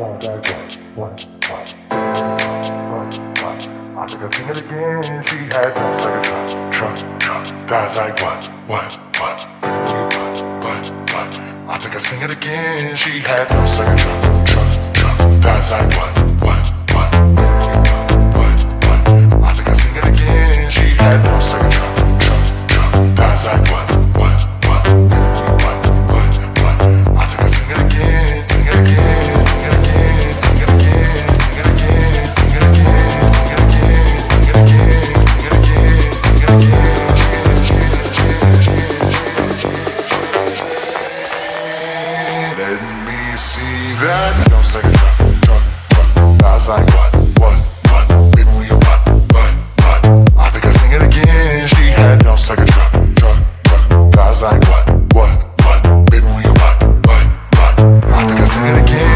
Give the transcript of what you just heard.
I think I'll sing it again. She had no second trunk. That's like what? I think I'll sing it again. She had no second trunk. That's like what? I think I'll sing it again. She had no second trunk. That's like what? I think I'll sing it again. Sing it again. Sing it again. Sing it again. Sing it again. Sing it again. Sing it again. Sing it again. Sing it again. Let me see that. No second trunk. I was like what? Baby, move your butt. I think I'll sing it again. She had no second trunk. I was like what? Baby, move your butt. I think I'll sing it again.